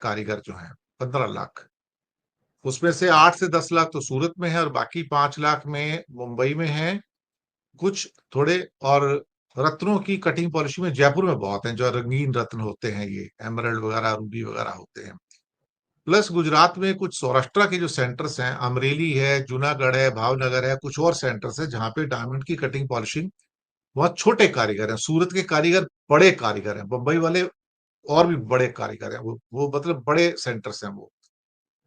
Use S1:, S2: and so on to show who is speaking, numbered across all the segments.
S1: कारीगर जो हैं, 15 लाख। उसमें से 8 से 10 लाख तो सूरत में है और बाकी 5 लाख में मुंबई में है कुछ थोड़े। और रत्नों की कटिंग पॉलिशिंग में जयपुर में बहुत है, जो रंगीन रत्न होते हैं, ये एमरल्ड वगैरह, रूबी वगैरह होते हैं। प्लस गुजरात में कुछ सौराष्ट्र के जो सेंटर्स हैं, अमरेली है, जूनागढ़ है, भावनगर है, कुछ और सेंटर्स है जहाँ पे डायमंड की कटिंग पॉलिशिंग बहुत छोटे कारीगर हैं। सूरत के कारीगर बड़े कारीगर हैं, मुंबई वाले और भी बड़े कारीगर हैं, वो मतलब बड़े सेंटर्स हैं वो।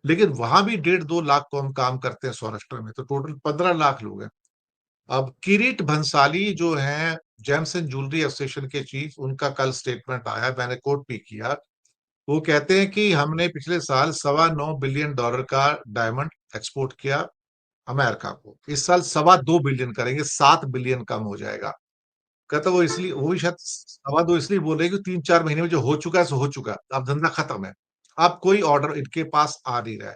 S1: लेकिन वहां भी 1.5-2 लाख को हम काम करते हैं सौराष्ट्र में, तो टोटल 15 लाख लोग हैं। अब किरीट भंसाली जो हैं जेम्स एंड ज्वेलरी एसोसिएशन के चीफ, उनका कल स्टेटमेंट आया, मैंने कोट भी किया। वो कहते हैं कि हमने पिछले साल $9.25 बिलियन का डायमंड एक्सपोर्ट किया अमेरिका को। इस साल 2.25 बिलियन करेंगे, 7 बिलियन कम हो जाएगा। कहता वो इसलिए, वो भी शायद 2.25 इसलिए बोल रहे हैं कि 3-4 महीने में जो हो चुका है सो हो चुका है, अब धंधा खत्म है। अब कोई ऑर्डर इनके पास आ नहीं रहा है।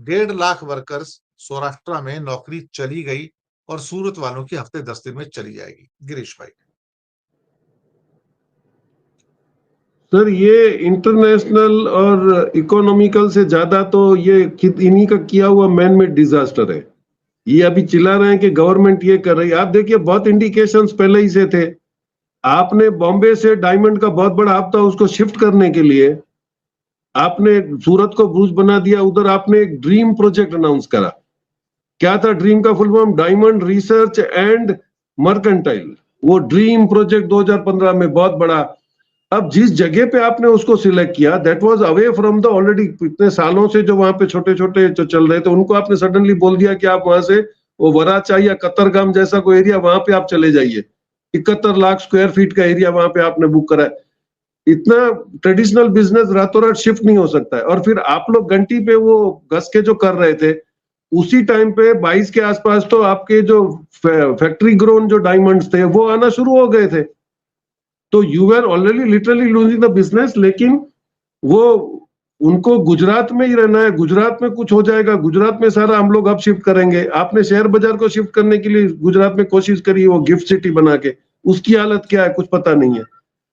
S1: 1.5 लाख वर्कर्स सौराष्ट्र में नौकरी चली गई और सूरत वालों की हफ्ते 10 दिन में चली जाएगी। गिरीश भाई।
S2: सर ये इंटरनेशनल और इकोनॉमिकल से ज्यादा तो ये इन्हीं का किया हुआ मैन मेड डिजास्टर है। ये अभी चिल्ला रहे हैं कि गवर्नमेंट ये कर रही है, आप देखिए बहुत इंडिकेशंस पहले ही से थे। आपने बॉम्बे से डायमंड का बहुत बड़ा हब था, उसको शिफ्ट करने के लिए आपने सूरत को ब्रूज बना दिया। उधर आपने एक ड्रीम प्रोजेक्ट अनाउंस करा। क्या था ड्रीम का full form? Diamond research and mercantile. वो ड्रीम प्रोजेक्ट 2015 में बहुत बड़ा। अब जिस जगह पे आपने उसको सिलेक्ट किया, that was away from the already इतने सालों से जो वहां पे छोटे छोटे जो चल रहे थे, उनको आपने सडनली बोल दिया कि आप वहां से वो वराचा या कतरगाम जैसा कोई एरिया, वहां पे आप चले जाइए। 71 लाख स्क्वायर फीट का एरिया वहां पे आपने बुक करा है। इतना ट्रेडिशनल बिजनेस रातों रात शिफ्ट नहीं हो सकता है। और फिर आप लोग घंटी पे वो घस के जो कर रहे थे, उसी टाइम पे 22 के आसपास तो आपके जो फैक्ट्री ग्रोन जो डायमंड्स थे वो आना शुरू हो गए थे। तो you are already literally losing the business. लेकिन वो उनको गुजरात में ही रहना है, गुजरात में कुछ हो जाएगा, गुजरात में सारा हम लोग अब शिफ्ट करेंगे। आपने शेयर बाजार को शिफ्ट करने के लिए गुजरात में कोशिश करी, वो गिफ्ट सिटी बना के, उसकी हालत क्या है कुछ पता नहीं है।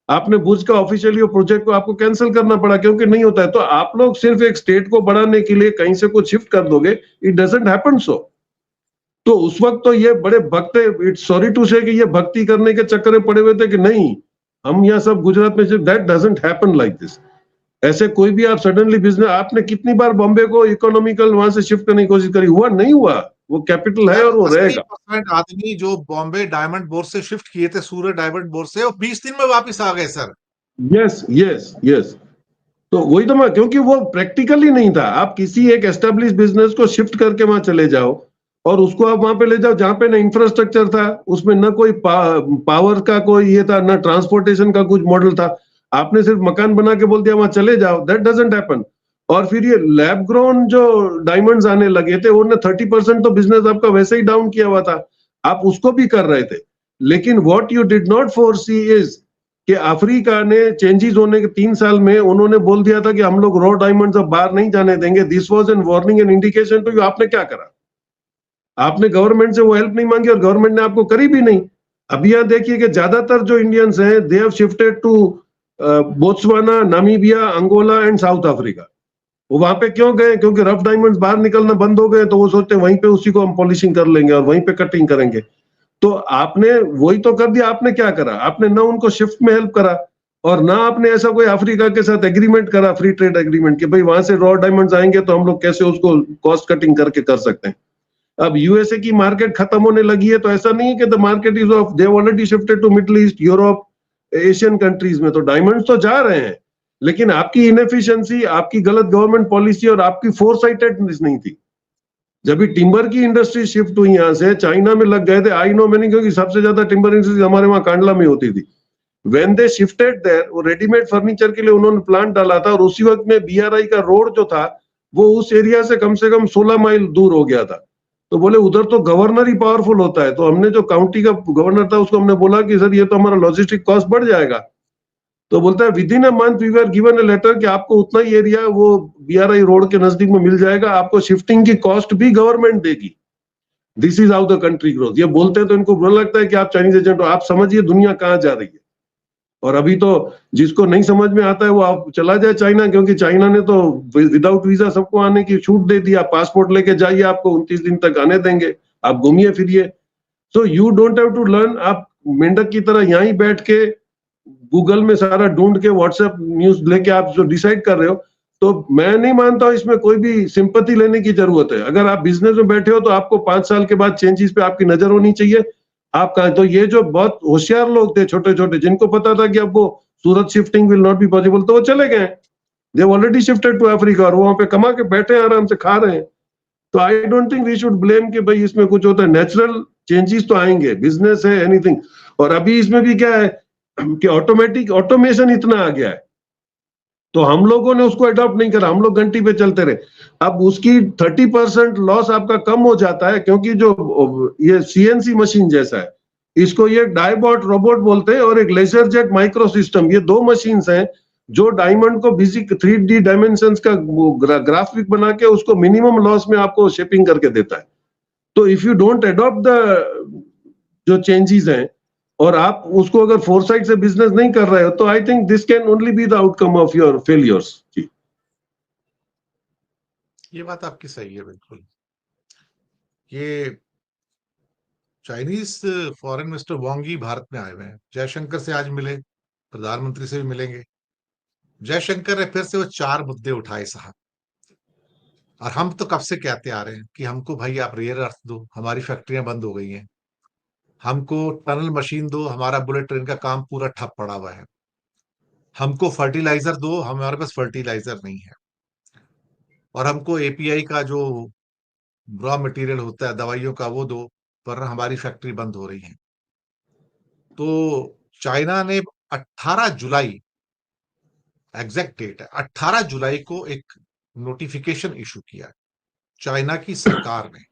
S2: आपने भुज का ऑफिशियली प्रोजेक्ट को आपको कैंसिल करना पड़ा क्योंकि नहीं होता है। तो आप लोग सिर्फ एक स्टेट को बढ़ाने के लिए कहीं से कुछ शिफ्ट कर दोगे, इट डजंट हैपन सो। तो उस वक्त तो ये बड़े भक्त, इट्स सॉरी टू से कि ये भक्ति करने के चक्कर में पड़े हुए थे कि नहीं हम यहाँ सब गुजरात में shift, that doesn't happen like this. ऐसे कोई भी आप सडनली बिजनेस, आपने कितनी बार बॉम्बे को इकोनॉमिकल वहां से शिफ्ट करने की कोशिश करी, हुआ नहीं हुआ। वो कैपिटल है और वो रहेगा।
S1: 80% आदमी जो बॉम्बे डायमंड बोर्ड से शिफ्ट किए थे सूरत डायमंड बोर्ड से, वो 20 दिन में वापस आ गए सर।
S2: Yes yes yes. तो वही तो मैं, क्योंकि वो प्रैक्टिकल ही नहीं था। आप किसी एक एस्टेब्लिश बिजनेस को शिफ्ट करके वहां चले जाओ और उसको आप वहां पे ले जाओ जहां पे ना इंफ्रास्ट्रक्चर था, उसमें न कोई पावर का कोई ये था, न ट्रांसपोर्टेशन का कुछ मॉडल था। आपने सिर्फ मकान बना के बोल दिया वहां चले जाओ, दैट डजंट हैपन। और फिर ये लैब ग्रोन जो डायमंड्स आने लगे थे, उन्होंने 30% तो बिजनेस आपका वैसे ही डाउन किया हुआ था, आप उसको भी कर रहे थे। लेकिन what you did not foresee is कि अफ्रीका ने चेंजेस होने के 3 साल में उन्होंने बोल दिया था कि हम लोग रॉ डायमंड्स अब बाहर नहीं जाने देंगे। This was an warning and indication to you. आपने क्या करा? आपने गवर्नमेंट से वो हेल्प नहीं मांगी और गवर्नमेंट ने आपको करी भी नहीं। अभी यहां देखिए कि ज्यादातर जो इंडियंस हैं, they have shifted to Botswana, Namibia, Angola and South Africa. वो वहां पे क्यों गए? क्योंकि रफ डायमंड्स बाहर निकलना बंद हो गए, तो वो सोचते हैं वहीं पे उसी को हम पॉलिशिंग कर लेंगे और वहीं पे कटिंग करेंगे। तो आपने वही तो कर दिया। आपने क्या करा? आपने ना उनको शिफ्ट में हेल्प करा और ना आपने ऐसा कोई अफ्रीका के साथ एग्रीमेंट करा, फ्री ट्रेड एग्रीमेंट, कि भाई वहां से रॉ डायमंड्स आएंगे तो हम लोग कैसे उसको कॉस्ट कटिंग करके कर सकते हैं। अब यूएसए की मार्केट खत्म होने लगी है, तो ऐसा नहीं है कि the market is off, they already shifted to Middle East, Europe, Asian countries में। तो डायमंड्स तो जा रहे हैं, लेकिन आपकी इनएफिशिएंसी, आपकी गलत गवर्नमेंट पॉलिसी और आपकी फोरसाइटेडनेस नहीं थी। जब भी टिम्बर की इंडस्ट्री शिफ्ट हुई यहाँ से, चाइना में लग गए थे। आई नो मैंने, क्योंकि सबसे ज्यादा टिम्बर इंडस्ट्री हमारे वहां कांडला में होती थी। व्हेन दे शिफ्टेड देयर, वो रेडीमेड फर्नीचर के लिए उन्होंने प्लांट डाला था और उसी वक्त में बीआरआई का रोड जो था वो उस एरिया से कम 16 माइल दूर हो गया था। तो बोले उधर तो गवर्नर ही पावरफुल होता है। तो हमने जो काउंटी का गवर्नर था उसको हमने बोला कि सर ये तो हमारा लॉजिस्टिक कॉस्ट बढ़ जाएगा। तो बोलता है within a month we were given a letter कि आपको उतना ही एरिया वो बीआरआई रोड के नजदीक में मिल जाएगा, आपको शिफ्टिंग की कॉस्ट भी गवर्नमेंट देगी। This is how the country growth. ये बोलते हैं तो इनको बुरा लगता है कि आप चाइनीज एजेंट हो। आप समझिए दुनिया कहां जा रही है। और अभी तो जिसको नहीं समझ में आता है वो आप चला जाए चाइना, क्योंकि चाइना ने तो विदाउट वीजा सबको आने की छूट दे दिया। पासपोर्ट लेके जाइए, आपको 29 दिन तक आने देंगे, आप घूमिए फिरिए। So you don't have to learn. आप मेंढक की तरह यहीं बैठ के गूगल में सारा ढूंढ के व्हाट्सएप न्यूज लेके आप जो डिसाइड कर रहे हो, तो मैं नहीं मानता हूं इसमें कोई भी सिंपैथी लेने की जरूरत है। अगर आप बिजनेस में बैठे हो तो आपको 5 साल के बाद चेंजेस पे आपकी नजर होनी चाहिए। आप कहा तो ये जो बहुत होशियार लोग थे छोटे छोटे, जिनको पता था कि अब वो Surat shifting will not be possible, तो वो चले गए। They already shifted to Africa और वहां पे कमा के बैठे हैं, आराम से खा रहे हैं। तो I don't think we should blame कि भाई इसमें कुछ होता है। नेचुरल चेंजेस तो आएंगे, बिजनेस है, एनीथिंग। और अभी इसमें भी क्या है कि ऑटोमेशन इतना आ गया है, तो हम लोगों ने उसको अडॉप्ट नहीं करा, हम लोग घंटी पे चलते रहे। अब उसकी 30% लॉस आपका कम हो जाता है, क्योंकि जो ये सीएनसी मशीन जैसा है, इसको ये डाइबॉट रोबोट बोलते हैं, और एक लेजर जेट माइक्रो सिस्टम, ये 2 मशीन्स हैं जो डायमंड को बेसिक 3D डायमेंशंस का ग्राफिक बना के उसको मिनिमम लॉस में आपको शेपिंग करके देता है। तो if you don't adopt the जो चेंजेस हैं, और आप उसको अगर फोरसाइट से बिजनेस नहीं कर रहे हो, तो I think this can only be the outcome of your failures.
S1: ये बात आपकी सही है बिल्कुल। ये चाइनीज फॉरेन मिनिस्टर वांग यी भारत में आए हुए हैं, जयशंकर से आज मिले, प्रधानमंत्री से भी मिलेंगे। जयशंकर ने फिर से वो 4 मुद्दे उठाए साहब, और हम तो कब से कहते आ रहे हैं कि हमको भाई आप रेयर अर्थ दो, हमारी फैक्ट्रियां बंद हो गई हैं, हमको टनल मशीन दो, हमारा बुलेट ट्रेन का काम पूरा ठप पड़ा हुआ है, हमको फर्टिलाइजर दो, हमारे पास फर्टिलाइजर नहीं है, और हमको एपीआई का जो रॉ मटेरियल होता है दवाइयों का वो दो, पर हमारी फैक्ट्री बंद हो रही है। तो चाइना ने 18 जुलाई, एग्जैक्ट डेट है 18 जुलाई को, एक नोटिफिकेशन इशू किया चाइना की सरकार ने,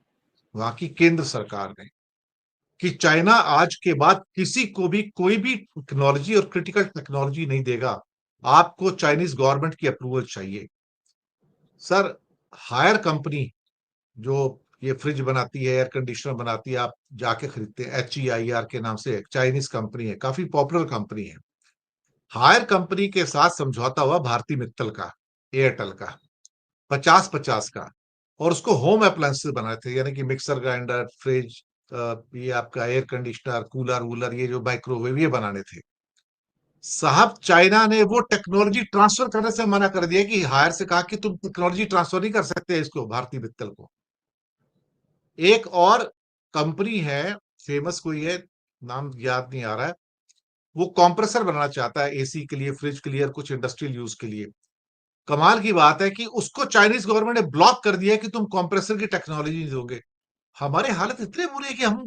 S1: वहां की केंद्र सरकार ने, कि चाइना आज के बाद किसी को भी कोई भी टेक्नोलॉजी और क्रिटिकल टेक्नोलॉजी नहीं देगा, आपको चाइनीज गवर्नमेंट की अप्रूवल चाहिए। सर, हायर कंपनी जो ये फ्रिज बनाती है, एयर कंडीशनर बनाती है, आप जाके खरीदते हैं, HEIR के नाम से चाइनीज कंपनी है, काफी पॉपुलर कंपनी है। हायर कंपनी के साथ समझौता हुआ भारती मित्तल का, एयरटेल का, 50-50 का, और उसको होम अप्लायंसेस बनाए थे, यानी कि मिक्सर ग्राइंडर, फ्रिज, ये आपका एयर कंडीशनर, कूलर वूलर, ये जो माइक्रोवेव, ये बनाने थे साहब। चाइना ने वो टेक्नोलॉजी ट्रांसफर करने से मना कर दिया, कि हायर से कहा कि तुम टेक्नोलॉजी ट्रांसफर नहीं कर सकते इसको, भारती मित्तल को। एक और कंपनी है, फेमस कोई है, नाम याद नहीं आ रहा है, वो कंप्रेसर बनाना चाहता है एसी के लिए, फ्रिज के लिए, और कुछ इंडस्ट्रियल यूज के लिए। कमाल की बात है कि उसको चाइनीज गवर्नमेंट ने ब्लॉक कर दिया कि तुम कंप्रेसर की टेक्नोलॉजी नहीं दोगे। हमारी हालत इतनी बुरी है कि हम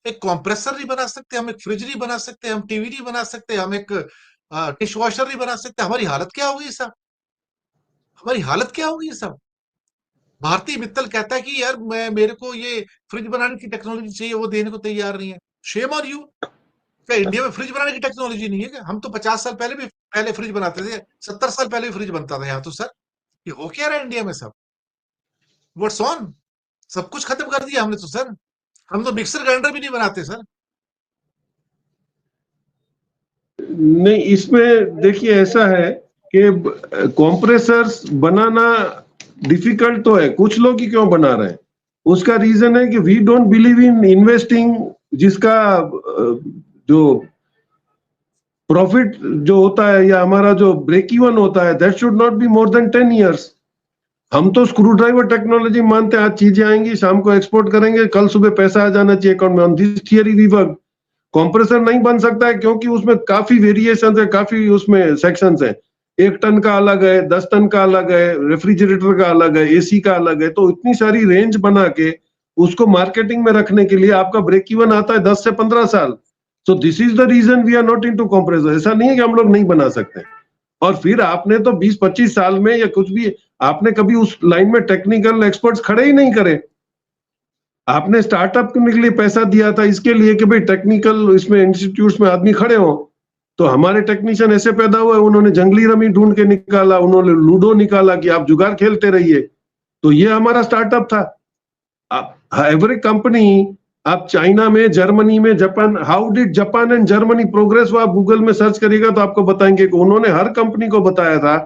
S1: एक कंप्रेसर नहीं बना सकते, हम एक फ्रिज नहीं बना सकते, हम टीवी नहीं बना सकते, हम एक डिश वॉशर नहीं बना सकते। हमारी हालत क्या होगी सब, हमारी हालत क्या होगी सब। भारतीय मित्तल कहता है कि यार मेरे को ये फ्रिज बनाने की टेक्नोलॉजी चाहिए, वो देने को तैयार नहीं है। Shame on you. क्या इंडिया में फ्रिज बनाने की टेक्नोलॉजी नहीं है क्या? हम तो 50 साल पहले फ्रिज बनाते थे, 70 साल पहले भी फ्रिज बनता था यहाँ तो सर। ये हो क्या रहा है इंडिया में सब? What's on? सब कुछ खत्म कर दिया हमने तो सर। हम तो मिक्सर ग्राइंडर भी नहीं बनाते सर।
S2: नहीं, इसमें देखिए ऐसा है कि कॉम्प्रेसर्स बनाना डिफिकल्ट तो है, कुछ लोग ही क्यों बना रहे हैं, उसका रीजन है कि we don't believe in investing, जिसका जो प्रॉफिट जो होता है या हमारा जो ब्रेक इवन होता है, that should not be more than 10 years। हम तो स्क्रू ड्राइवर टेक्नोलॉजी मानते हैं, आज चीजें आएंगी, शाम को एक्सपोर्ट करेंगे, कल सुबह पैसा आ जाना चाहिए अकाउंट में। On this theory we work. Compressor नहीं बन सकता है क्योंकि उसमें काफी वेरिएशन है, काफी उसमें सेक्शंस हैं। 1 टन का अलग है, 10 टन का अलग है, रेफ्रिजरेटर का अलग है, एसी का अलग है। तो इतनी सारी रेंज बना के उसको मार्केटिंग में रखने के लिए आपका ब्रेक इवन आता है 10 से 15 साल। So this is the reason we are not into compressor. ऐसा नहीं है कि हम लोग नहीं बना सकते। और फिर आपने तो 20-25 साल में या कुछ भी, आपने कभी उस लाइन में टेक्निकल एक्सपर्ट्स खड़े ही नहीं करे। आपने स्टार्टअप के लिए पैसा दिया था इसके लिए कि भाई टेक्निकल इसमें इंस्टीट्यूट्स में आदमी खड़े हो। तो हमारे टेक्नीशियन ऐसे पैदा हुए, उन्होंने जंगली रमी ढूंढ के निकाला, उन्होंने लूडो निकाला कि आप जुगाड़ खेलते रहिए। तो ये हमारा स्टार्टअप था। एवरी कंपनी आप चाइना में, जर्मनी में, Japan, how did Japan and Germany progress, वो आप गूगल में सर्च करिएगा तो आपको बताएंगे कि उन्होंने हर कंपनी को बताया था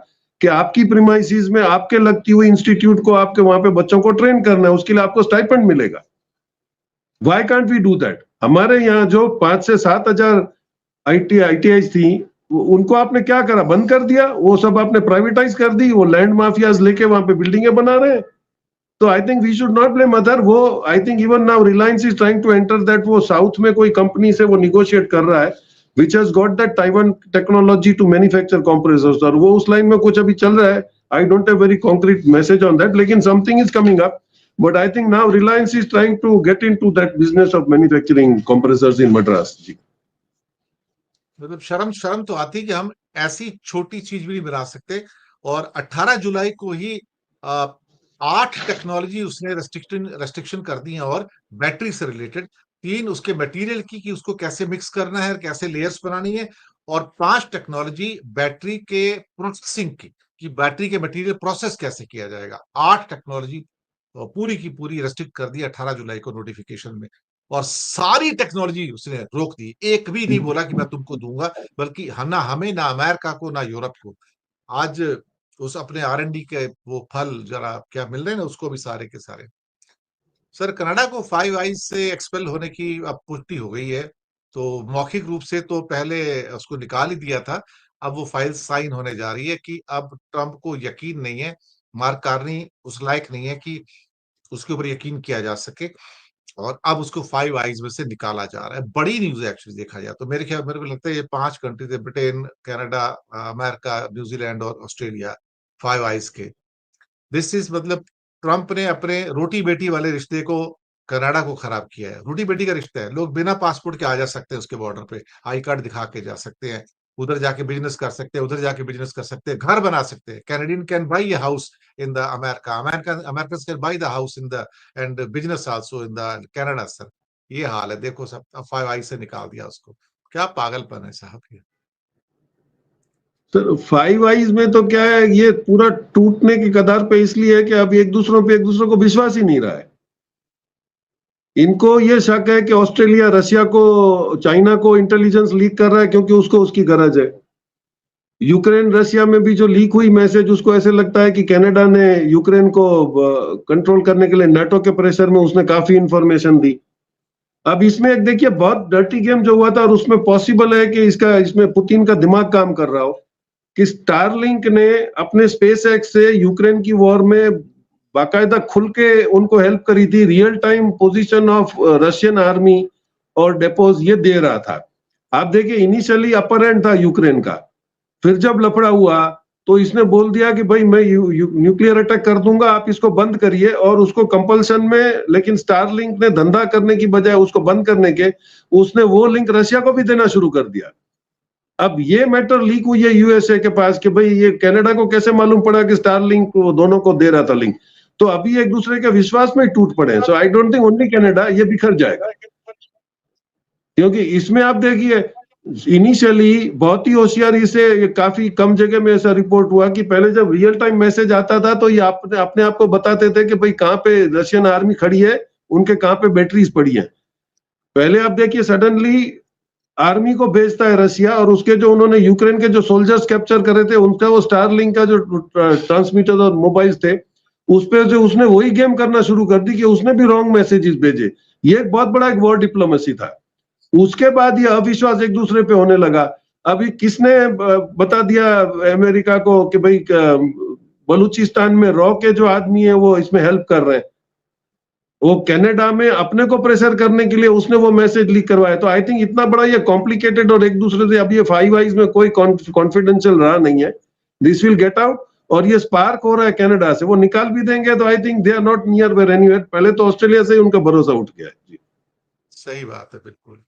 S2: कि आपकी प्रीमाइसिस में आपके लगती हुई इंस्टीट्यूट को आपके वहां पे बच्चों को ट्रेन करना है, उसके लिए आपको स्टाइपेंड मिलेगा। Why can't we do that? हमारे यहाँ जो 5 से 7 हजार आईटीआई थी, उनको आपने क्या करा? बंद कर दिया, वो सब आपने प्राइवेटाइज कर दी, वो लैंड माफियाज लेके वहां पे बिल्डिंगें बना रहे हैं। तो I think we should not blame other. वो I think even now Reliance is trying to enter that, वो साउथ में कोई कंपनी से वो निगोशिएट कर रहा है which has got that Taiwan technology to manufacture compressors, और वो उस लाइन में कुछ अभी चल रहा है। I don't have very concrete message on that, लेकिन something is coming up. But I think now Reliance is trying to get into that business of manufacturing compressors in Madras. जी।
S1: मतलब शर्म शर्म तो आती कि हम ऐसी छोटी चीज भी नहीं बना सकते। और 18 जुलाई को ही आ, 8 टेक्नोलॉजी उसने रेस्ट्रिक्शन कर दी है, और बैटरी से रिलेटेड 3 उसके मटेरियल की कि उसको कैसे मिक्स करना है, कैसे लेयर्स बनानी है, और 5 टेक्नोलॉजी बैटरी के प्रोसेसिंग की कि बैटरी के मटेरियल प्रोसेस कैसे किया जाएगा। 8 टेक्नोलॉजी पूरी की पूरी रेस्ट्रिक्ट कर दी 18 जुलाई को नोटिफिकेशन में। और सारी टेक्नोलॉजी उसने रोक दी, एक भी नहीं बोला कि मैं तुमको दूंगा, बल्कि ना हमें, ना अमेरिका को, ना यूरोप को। आज उस अपने R&D के वो फल जरा क्या मिल रहे हैं ना उसको भी सारे के सारे। सर, कनाडा को फाइव आइज से एक्सपेल होने की अब पुष्टि हो गई है। तो मौखिक रूप से तो पहले उसको निकाल ही दिया था। अब वो फाइल साइन होने जा रही है कि अब ट्रंप को यकीन नहीं है, मार्क कार्नी उस लायक नहीं है कि उसके ऊपर यकीन किया जा सके, और अब उसको फाइव आइज में से निकाला जा रहा है। बड़ी न्यूज है एक्चुअली देखा जाए तो। मेरे को लगता है ये 5 कंट्रीज है, ब्रिटेन, कनाडा, अमेरिका, न्यूजीलैंड और ऑस्ट्रेलिया, फाइव आइज के। दिस इज मतलब ट्रंप ने अपने रोटी बेटी वाले रिश्ते को कनाडा को खराब किया है। रोटी बेटी का रिश्ता है, लोग बिना पासपोर्ट के आ जा सकते हैं उसके बॉर्डर पे, आई कार्ड दिखा के जा सकते हैं, उधर जाके बिजनेस कर सकते हैं, उधर जाके बिजनेस कर सकते हैं, घर बना सकते हैं। Canadian can buy a house in the America, American can buy the house in the end business also in the Canada. Sir, ये हाल है, देखो सब फाइव आई से निकाल दिया उसको। क्या पागलपन है साहब ये।
S2: सर, फाइव आइज में तो क्या है, ये पूरा टूटने की कगार पे इसलिए है कि अब एक दूसरे को विश्वास ही नहीं रहा है। इनको ये शक है कि ऑस्ट्रेलिया रशिया को, चाइना को इंटेलिजेंस लीक कर रहा है क्योंकि उसको उसकी गरज है। यूक्रेन रशिया में भी जो लीक हुई मैसेज, उसको ऐसे लगता है कि कनाडा ने यूक्रेन को कंट्रोल करने के लिए नाटो के प्रेशर में उसने काफी इंफॉर्मेशन दी। अब इसमें एक देखिए बहुत डर्टी गेम जो हुआ था, और उसमें पॉसिबल है कि इसमें पुतिन का दिमाग काम कर रहा हो, कि स्टारलिंक ने अपने स्पेस एक्स से यूक्रेन की वॉर में बाकायदा खुल के उनको हेल्प करी थी, real time position of Russian army और डेपोज ये दे रहा था। आप देखिए इनिशियली अपर एंड था यूक्रेन का, फिर जब लफड़ा हुआ तो इसने बोल दिया कि भाई मैं न्यूक्लियर अटैक कर दूंगा, आप इसको बंद करिए, और उसको कंपल्सन में, लेकिन स्टारलिंक ने धंधा करने की बजाय उसको बंद करने के, उसने वो लिंक रशिया को भी देना शुरू कर दिया। अब ये मैटर लीक हुई है यूएसए के पास कि भाई ये कनाडा को कैसे मालूम पड़ा कि स्टारलिंक को दोनों को दे रहा था लिंक। तो अभी एक दूसरे के विश्वास में टूट पड़े। So I don't think only Canada, ये बिखर जाएगा। क्योंकि इसमें आप देखिए इनिशियली बहुत ही होशियारी से, काफी कम जगह में ऐसा रिपोर्ट हुआ कि पहले जब रियल टाइम मैसेज आता था तो ये अपने आप को बताते थे कि भाई कहाँ पे रशियन आर्मी खड़ी है, उनके कहाँ पे बैटरीज पड़ी है। पहले आप देखिए सडनली आर्मी को भेजता है रशिया, और उसके जो उन्होंने यूक्रेन के जो सोल्जर्स कैप्चर करे थे उनका वो स्टारलिंक का जो ट्रांसमीटर और मोबाइल्स थे, उस पे जो उसने वही गेम करना शुरू कर दी कि उसने भी रॉन्ग मैसेजेस भेजे। ये एक बहुत बड़ा एक वॉर डिप्लोमेसी था। उसके बाद ये अविश्वास एक दूसरे पे होने लगा। अभी किसने बता दिया अमेरिका को कि भाई बलूचिस्तान में रॉ के जो आदमी है वो इसमें हेल्प कर रहे हैं। वो कनाडा में अपने को प्रेशर करने के लिए उसने वो मैसेज लीक करवाया। तो आई थिंक इतना बड़ा ये कॉम्प्लिकेटेड, और एक दूसरे से अभी ये फाइव आइज में कोई कॉन्फिडेंशियल रहा नहीं है। दिस विल गेट आउट, और ये स्पार्क हो रहा है कनाडा से, वो निकाल भी देंगे तो I think they are not near where anywhere. पहले तो ऑस्ट्रेलिया से ही उनका भरोसा उठ गया है जी।
S1: सही बात है, बिल्कुल।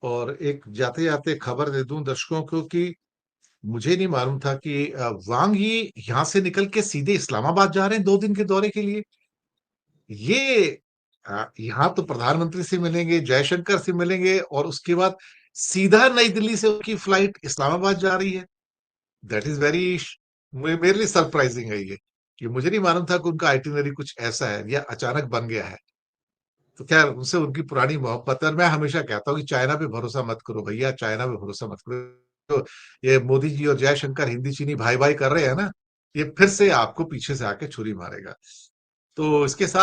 S1: और एक जाते जाते खबर दे दूं दर्शकों को कि मुझे नहीं मालूम था कि वांग ही यहाँ से निकल के सीधे इस्लामाबाद जा रहे हैं 2 दिन के दौरे के लिए। ये यहाँ तो प्रधानमंत्री से मिलेंगे, जयशंकर से मिलेंगे, और उसके बाद सीधा नई दिल्ली से उनकी फ्लाइट इस्लामाबाद जा रही है। दैट इज वेरी, मेरे लिए सरप्राइजिंग है ये, कि मुझे नहीं मालूम था कि उनका आइटिनरी कुछ ऐसा है या अचानक बन गया है। तो खैर उनसे उनकी पुरानी मोहब्बत है, और मैं हमेशा कहता हूँ कि चाइना पे भरोसा मत करो भैया, चाइना पे भरोसा मत करो। तो ये मोदी जी और जयशंकर हिंदी चीनी भाई भाई कर रहे हैं ना, ये फिर से आपको पीछे से आके छुरी मारेगा। तो इसके साथ